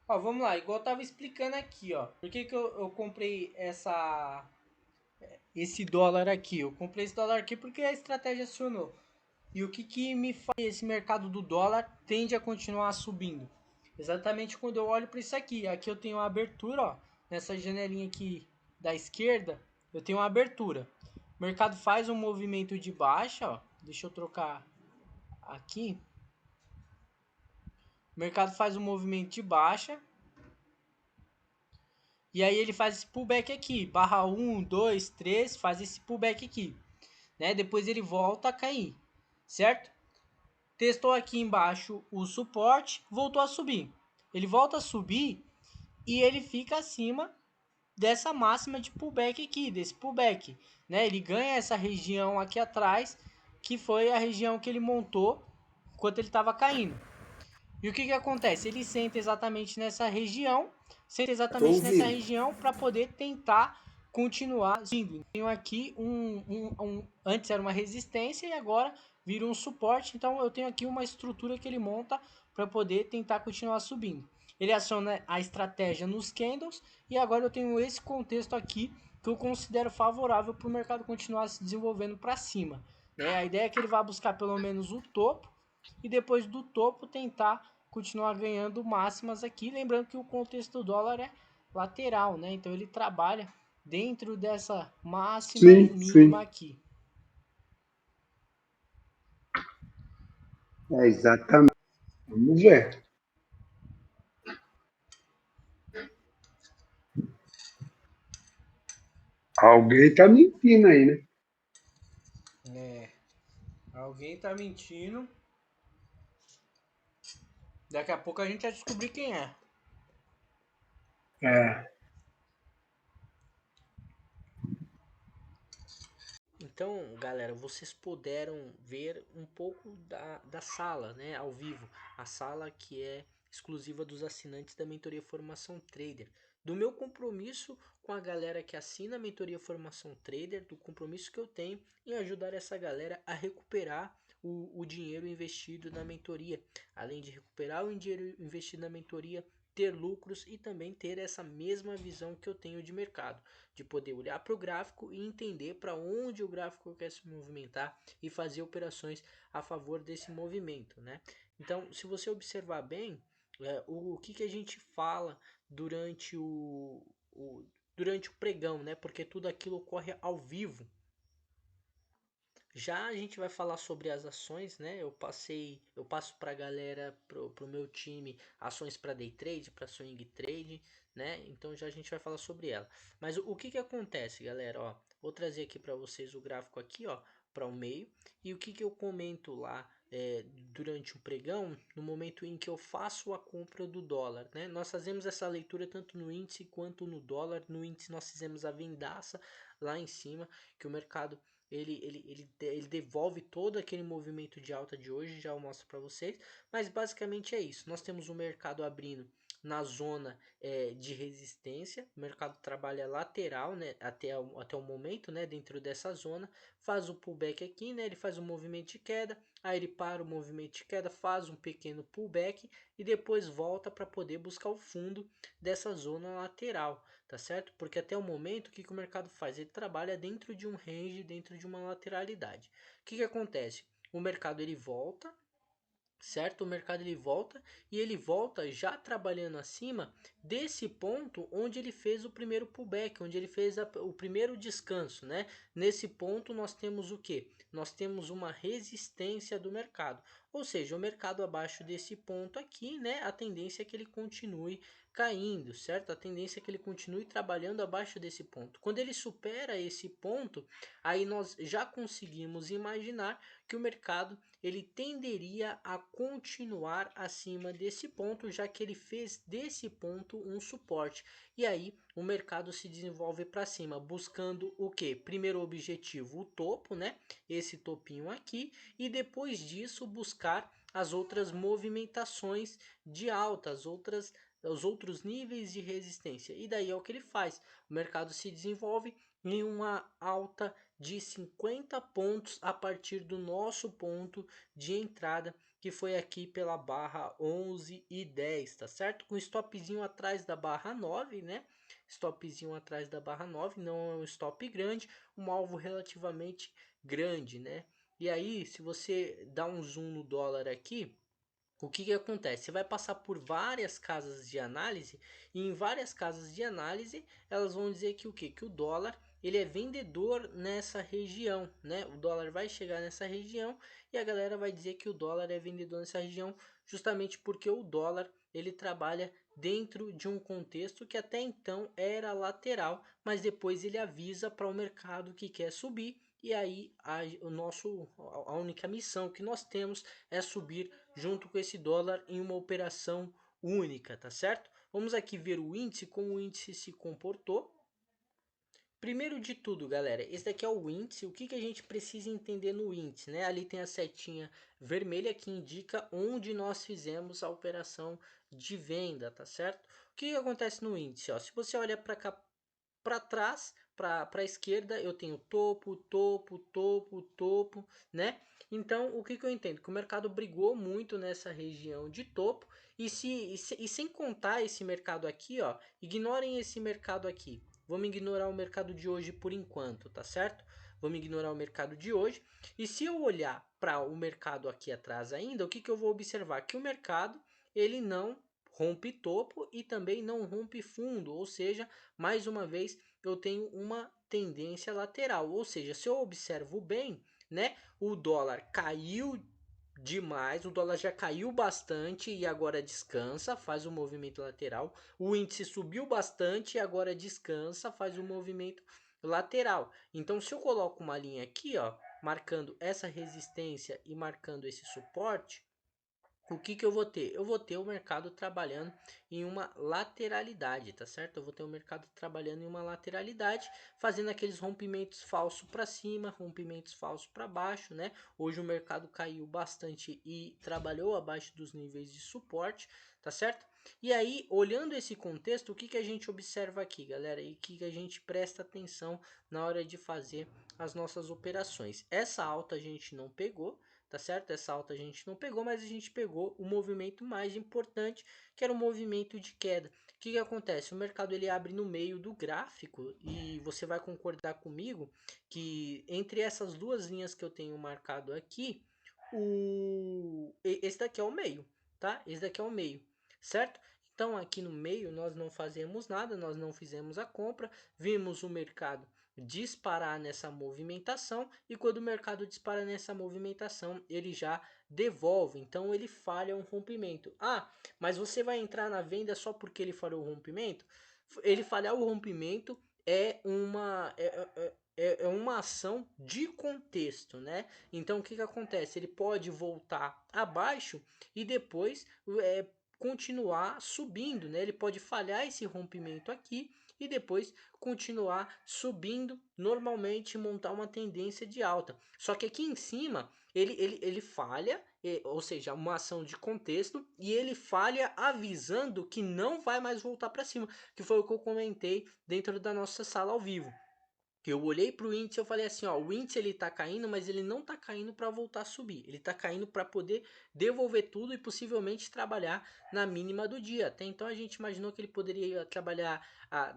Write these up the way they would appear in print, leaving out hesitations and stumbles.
Ó, vamos lá, igual eu tava explicando aqui, ó. Por que eu comprei esse dólar aqui? Eu comprei esse dólar aqui porque a estratégia acionou. E o que, que me faz esse mercado do dólar tende a continuar subindo? Exatamente quando eu olho para isso aqui. Aqui eu tenho uma abertura, ó, nessa janelinha aqui da esquerda, eu tenho uma abertura. O mercado faz um movimento de baixa, ó. Deixa eu trocar aqui. O mercado faz um movimento de baixa. E aí ele faz esse pullback aqui. Barra 1, 2, 3, faz esse pullback aqui. Né? Depois ele volta a cair. Certo? Testou aqui embaixo o suporte, voltou a subir. Ele volta a subir e ele fica acima dessa máxima de pullback aqui, desse pullback, né? Ele ganha essa região aqui atrás, que foi a região que ele montou enquanto ele estava caindo. E o que acontece? Ele senta exatamente nessa região, Tô ouvindo. para poder tentar continuar subindo. Tenho aqui antes era uma resistência e agora vira um suporte. Então eu tenho aqui uma estrutura que ele monta para poder tentar continuar subindo. Ele aciona a estratégia nos candles e agora eu tenho esse contexto aqui que eu considero favorável para o mercado continuar se desenvolvendo para cima. Né? A ideia é que ele vá buscar pelo menos o topo e depois do topo tentar continuar ganhando máximas aqui. Lembrando que o contexto do dólar é lateral, né? Então ele trabalha dentro dessa máxima e Sim, mínima sim. aqui. É exatamente. Vamos ver. Alguém tá mentindo aí, né? É, alguém tá mentindo. Daqui a pouco a gente vai descobrir quem é. É. Então, galera, vocês puderam ver um pouco da sala, né, ao vivo. A sala que é exclusiva dos assinantes da Mentoria Formação Trader. Do meu compromisso com a galera que assina a Mentoria Formação Trader, do compromisso que eu tenho em ajudar essa galera a recuperar o dinheiro investido na mentoria. Além de recuperar o dinheiro investido na mentoria, ter lucros e também ter essa mesma visão que eu tenho de mercado, de poder olhar para o gráfico e entender para onde o gráfico quer se movimentar e fazer operações a favor desse movimento, né? Então, se você observar bem, o que a gente fala durante durante o pregão, né? Porque tudo aquilo ocorre ao vivo. Já a gente vai falar sobre as ações, né? Eu passo para a galera, pro meu time, ações para day trade, para swing trade, né? Então já a gente vai falar sobre ela. Mas o que acontece, galera? Ó, vou trazer aqui para vocês o gráfico aqui, ó, para o meio e o que eu comento lá durante o pregão, no momento em que eu faço a compra do dólar, né? Nós fazemos essa leitura tanto no índice quanto no dólar. No índice nós fizemos a vendaça lá em cima, que o mercado ele devolve todo aquele movimento de alta de hoje, já eu mostro para vocês, mas basicamente é isso. Nós temos o mercado abrindo na zona de resistência, o mercado trabalha lateral, né, até o momento, né, dentro dessa zona, faz o pullback aqui, né, ele faz um movimento de queda, aí ele para o movimento de queda, faz um pequeno pullback e depois volta para poder buscar o fundo dessa zona lateral, tá certo? Porque até o momento, o que o mercado faz? Ele trabalha dentro de um range, dentro de uma lateralidade. O que acontece? O mercado ele volta, certo? O mercado ele volta já trabalhando acima desse ponto onde ele fez o primeiro pullback, onde ele fez o primeiro descanso, né? Nesse ponto nós temos o que? Nós temos uma resistência do mercado, ou seja, o mercado abaixo desse ponto aqui, né? A tendência é que ele continue caindo, certo? A tendência é que ele continue trabalhando abaixo desse ponto. Quando ele supera esse ponto, aí nós já conseguimos imaginar que o mercado ele tenderia a continuar acima desse ponto, já que ele fez desse ponto um suporte. E aí o mercado se desenvolve para cima, buscando o que? Primeiro objetivo, o topo, né? Esse topinho aqui, e depois disso buscar as outras movimentações de alta, os outros níveis de resistência. E daí é o que ele faz. O mercado se desenvolve em uma alta de 50 pontos a partir do nosso ponto de entrada que foi aqui pela barra 11,10, tá certo? Com stopzinho atrás da barra 9, né? Stopzinho atrás da barra 9, não é um stop grande, um alvo relativamente grande, né? E aí, se você dá um zoom no dólar aqui, o que acontece? Você vai passar por várias casas de análise e em várias casas de análise elas vão dizer que o que? Que o dólar ele é vendedor nessa região, né? O dólar vai chegar nessa região e a galera vai dizer que o dólar é vendedor nessa região justamente porque o dólar ele trabalha dentro de um contexto que até então era lateral, mas depois ele avisa para o mercado que quer subir e aí a única missão que nós temos é subir junto com esse dólar em uma operação única, tá certo? Vamos aqui ver o índice, como o índice se comportou. Primeiro de tudo, galera, esse daqui é o índice. O que a gente precisa entender no índice, né? Ali tem a setinha vermelha que indica onde nós fizemos a operação de venda, tá certo? O que acontece no índice? Ó, se você olha para cá, para trás, para a esquerda, eu tenho topo, topo, topo, topo, né? Então, o que eu entendo? Que o mercado brigou muito nessa região de topo e sem contar esse mercado aqui, ó, ignorem esse mercado aqui. Vamos ignorar o mercado de hoje por enquanto, tá certo? Vamos ignorar o mercado de hoje. E se eu olhar para o mercado aqui atrás ainda, o que eu vou observar? Que o mercado ele não rompe topo e também não rompe fundo, ou seja, mais uma vez eu tenho uma tendência lateral, ou seja, se eu observo bem, né, o dólar caiu demais, o dólar já caiu bastante e agora descansa, faz um movimento lateral. O índice subiu bastante e agora descansa, faz um movimento lateral. Então, se eu coloco uma linha aqui, ó, marcando essa resistência e marcando esse suporte, o que eu vou ter? Eu vou ter o mercado trabalhando em uma lateralidade, tá certo? Eu vou ter o mercado trabalhando em uma lateralidade, fazendo aqueles rompimentos falsos para cima, rompimentos falsos para baixo, né? Hoje o mercado caiu bastante e trabalhou abaixo dos níveis de suporte, tá certo? E aí, olhando esse contexto, o que a gente observa aqui, galera? E que a gente presta atenção na hora de fazer as nossas operações. Essa alta a gente não pegou, tá certo? Essa alta a gente não pegou, mas a gente pegou o movimento mais importante, que era o movimento de queda. O que acontece? O mercado ele abre no meio do gráfico e você vai concordar comigo que entre essas duas linhas que eu tenho marcado aqui, esse daqui é o meio, tá? Esse daqui é o meio, certo? Então aqui no meio nós não fazemos nada, nós não fizemos a compra, vimos o mercado disparar nessa movimentação e quando o mercado dispara nessa movimentação ele já devolve, então ele falha um rompimento. Ah, mas você vai entrar na venda só porque ele falhou o rompimento? Ele falhar o rompimento é uma ação de contexto, né? Então o que acontece? Ele pode voltar abaixo e depois continuar subindo, né? Ele pode falhar esse rompimento aqui e depois continuar subindo normalmente, montar uma tendência de alta. Só que aqui em cima ele falha, ou seja, uma ação de contexto, e ele falha avisando que não vai mais voltar para cima, que foi o que eu comentei dentro da nossa sala ao vivo. Eu olhei para o índice e eu falei assim, ó, o índice ele tá caindo, mas ele não tá caindo para voltar a subir. Ele tá caindo para poder devolver tudo e possivelmente trabalhar na mínima do dia. Até então a gente imaginou que ele poderia trabalhar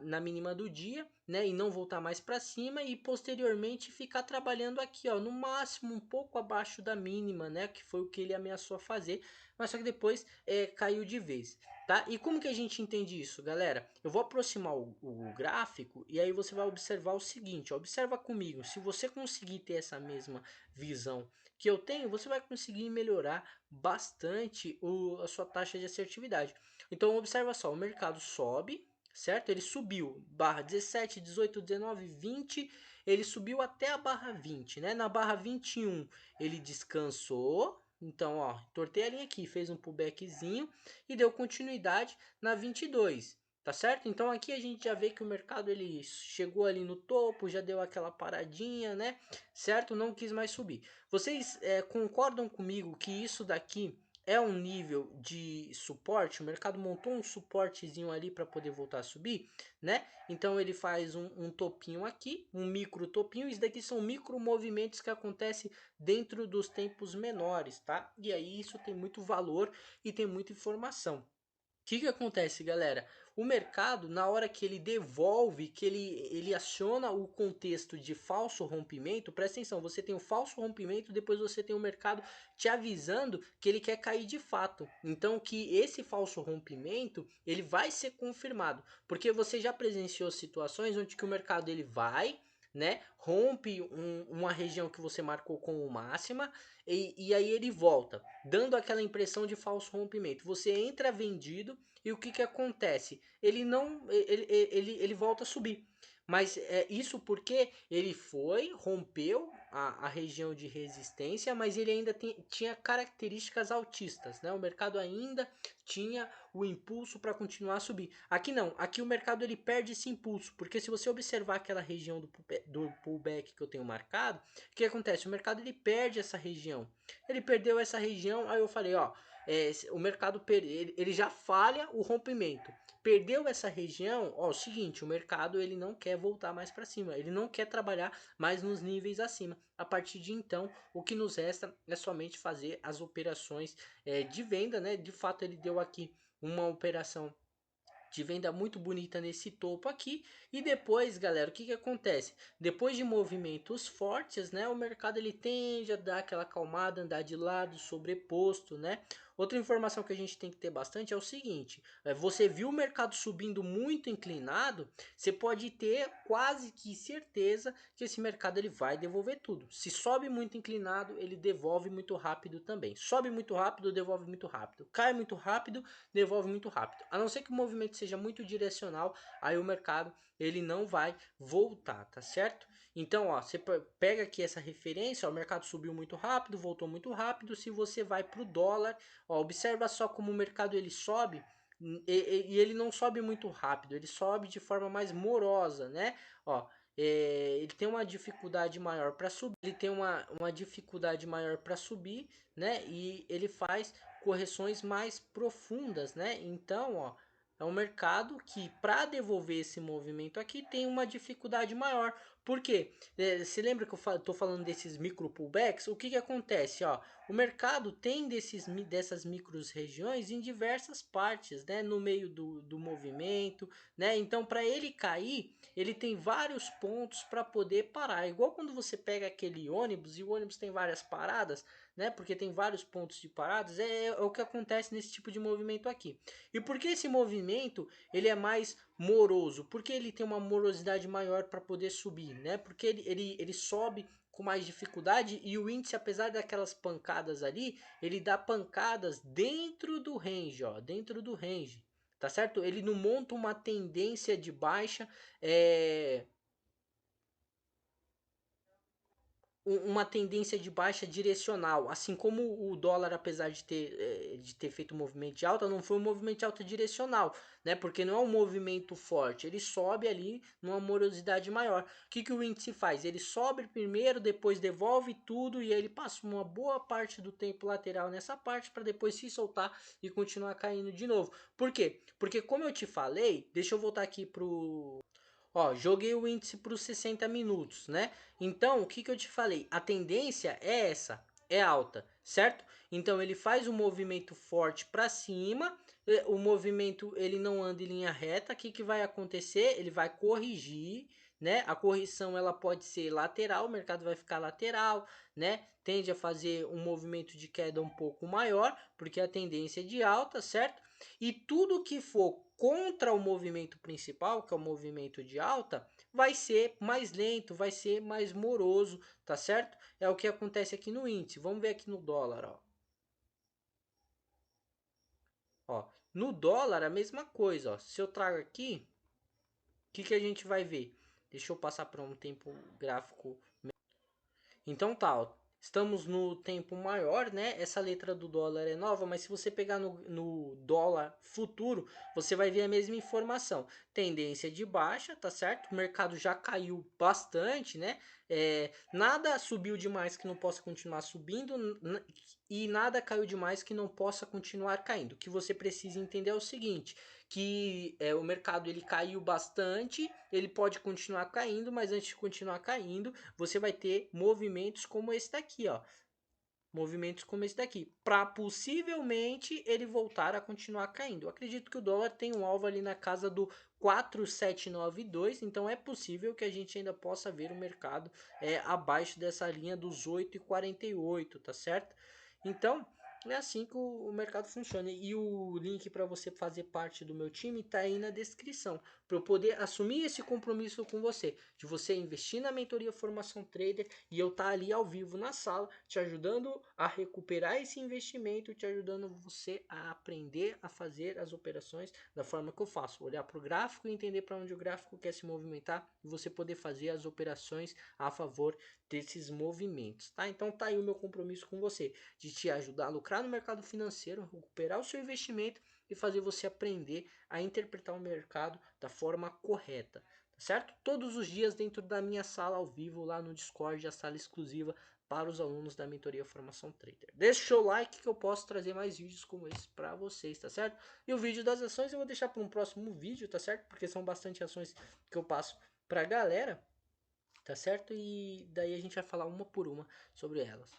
na mínima do dia, né, e não voltar mais para cima e posteriormente ficar trabalhando aqui, ó, no máximo um pouco abaixo da mínima, né, que foi o que ele ameaçou fazer, mas só que depois caiu de vez. Tá? E como que a gente entende isso, galera? Eu vou aproximar o gráfico e aí você vai observar o seguinte, ó, observa comigo, se você conseguir ter essa mesma visão que eu tenho, você vai conseguir melhorar bastante a sua taxa de assertividade. Então observa só, o mercado sobe, certo? Ele subiu, barra 17, 18, 19, 20, ele subiu até a barra 20, né? Na barra 21 ele descansou, então ó, tortei a linha aqui, fez um pullbackzinho, e deu continuidade na 22, tá certo? Então aqui a gente já vê que o mercado ele chegou ali no topo, já deu aquela paradinha, né? Certo? Não quis mais subir. Vocês concordam comigo que isso daqui é um nível de suporte, o mercado montou um suportezinho ali para poder voltar a subir, né? Então ele faz um topinho aqui, um micro topinho, isso daqui são micro movimentos que acontecem dentro dos tempos menores, tá? E aí isso tem muito valor e tem muita informação. O que acontece, galera? O mercado, na hora que ele devolve, que ele aciona o contexto de falso rompimento, presta atenção, você tem o falso rompimento, depois você tem o mercado te avisando que ele quer cair de fato. Então, que esse falso rompimento, ele vai ser confirmado, porque você já presenciou situações onde que o mercado ele vai, né, rompe uma região que você marcou como máxima e aí ele volta, dando aquela impressão de falso rompimento. Você entra vendido e o que acontece? Ele não, ele volta a subir. Mas é isso porque ele foi, rompeu a região de resistência, mas ele ainda tinha características altistas, né? O mercado ainda tinha o impulso para continuar a subir. Aqui não, aqui o mercado ele perde esse impulso, porque se você observar aquela região do pullback que eu tenho marcado, o que acontece? O mercado ele perde essa região. Ele perdeu essa região, aí eu falei, ó, o mercado ele já falha o rompimento. Perdeu essa região, ó, o seguinte, o mercado ele não quer voltar mais para cima, ele não quer trabalhar mais nos níveis acima. A partir de então, o que nos resta é somente fazer as operações de venda, né? De fato, ele deu aqui uma operação de venda muito bonita nesse topo aqui. E depois, galera, o que acontece? Depois de movimentos fortes, né, o mercado ele tende a dar aquela acalmada, andar de lado, sobreposto, né? Outra informação que a gente tem que ter bastante é o seguinte: você viu o mercado subindo muito inclinado, você pode ter quase que certeza que esse mercado ele vai devolver tudo. Se sobe muito inclinado, ele devolve muito rápido também. Sobe muito rápido, devolve muito rápido. Cai muito rápido, devolve muito rápido. A não ser que o movimento seja muito direcional, aí o mercado ele não vai voltar, tá certo? Então, ó, você pega aqui essa referência, ó, o mercado subiu muito rápido, voltou muito rápido. Se você vai para o dólar, ó, observa só como o mercado ele sobe e ele não sobe muito rápido, ele sobe de forma mais morosa, né? Ó, ele tem uma dificuldade maior para subir, ele tem uma dificuldade maior para subir, né? E ele faz correções mais profundas, né? Então, ó, é um mercado que para devolver esse movimento aqui tem uma dificuldade maior. Por quê? Você lembra que eu estou falando desses micro pullbacks? O que acontece? Ó, o mercado tem dessas micro regiões em diversas partes, né? No meio do movimento, né? Então, para ele cair, ele tem vários pontos para poder parar. Igual quando você pega aquele ônibus e o ônibus tem várias paradas, né? Porque tem vários pontos de paradas, é o que acontece nesse tipo de movimento aqui. E por que esse movimento ele é mais moroso? Porque ele tem uma morosidade maior para poder subir, né? Porque ele sobe com mais dificuldade e o índice, apesar daquelas pancadas ali, ele dá pancadas dentro do range, ó, dentro do range, tá certo? Ele não monta uma tendência de baixa, uma tendência de baixa direcional, assim como o dólar, apesar de ter feito um movimento de alta, não foi um movimento de alta direcional, né? Porque não é um movimento forte, ele sobe ali numa morosidade maior. O que o índice faz? Ele sobe primeiro, depois devolve tudo e aí ele passa uma boa parte do tempo lateral nessa parte para depois se soltar e continuar caindo de novo. Por quê? Porque como eu te falei, deixa eu voltar aqui pro. Ó, joguei o índice para os 60 minutos, né? Então, o que eu te falei? A tendência é essa, é alta, certo? Então, ele faz um movimento forte para cima, o movimento ele não anda em linha reta. O que vai acontecer? Ele vai corrigir, né? A correção ela pode ser lateral, o mercado vai ficar lateral, né? Tende a fazer um movimento de queda um pouco maior, porque a tendência é de alta, certo? E tudo que for contra o movimento principal, que é o movimento de alta, vai ser mais lento, vai ser mais moroso, tá certo? É o que acontece aqui no índice. Vamos ver aqui no dólar, ó. Ó, no dólar a mesma coisa, ó. Se eu trago aqui, o que a gente vai ver? Deixa eu passar para um tempo gráfico. Então tá, ó, estamos no tempo maior, né? Essa letra do dólar é nova, mas se você pegar no dólar futuro, você vai ver a mesma informação. Tendência de baixa, tá certo? O mercado já caiu bastante, né? Nada subiu demais que não possa continuar subindo e nada caiu demais que não possa continuar caindo. O que você precisa entender é o seguinte, que o mercado ele caiu bastante, ele pode continuar caindo, mas antes de continuar caindo, você vai ter movimentos como esse daqui, ó. Movimentos como esse daqui, para possivelmente ele voltar a continuar caindo. Eu acredito que o dólar tem um alvo ali na casa do 4,792, então é possível que a gente ainda possa ver o mercado abaixo dessa linha dos 8,48, tá certo? Então, é assim que o mercado funciona. E o link para você fazer parte do meu time está aí na descrição, para eu poder assumir esse compromisso com você, de você investir na mentoria Formação Trader e eu estar ali ao vivo na sala, te ajudando a recuperar esse investimento, te ajudando você a aprender a fazer as operações da forma que eu faço, olhar para o gráfico e entender para onde o gráfico quer se movimentar e você poder fazer as operações a favor desses movimentos, tá? Então tá aí o meu compromisso com você, de te ajudar a lucrar no mercado financeiro, recuperar o seu investimento e fazer você aprender a interpretar o mercado da forma correta, tá certo? Todos os dias dentro da minha sala ao vivo lá no Discord, a sala exclusiva para os alunos da mentoria Formação Trader. Deixa o like que eu posso trazer mais vídeos como esse para vocês, tá certo? E o vídeo das ações eu vou deixar para um próximo vídeo, tá certo? Porque são bastante ações que eu passo para a galera, tá certo? E daí a gente vai falar uma por uma sobre elas.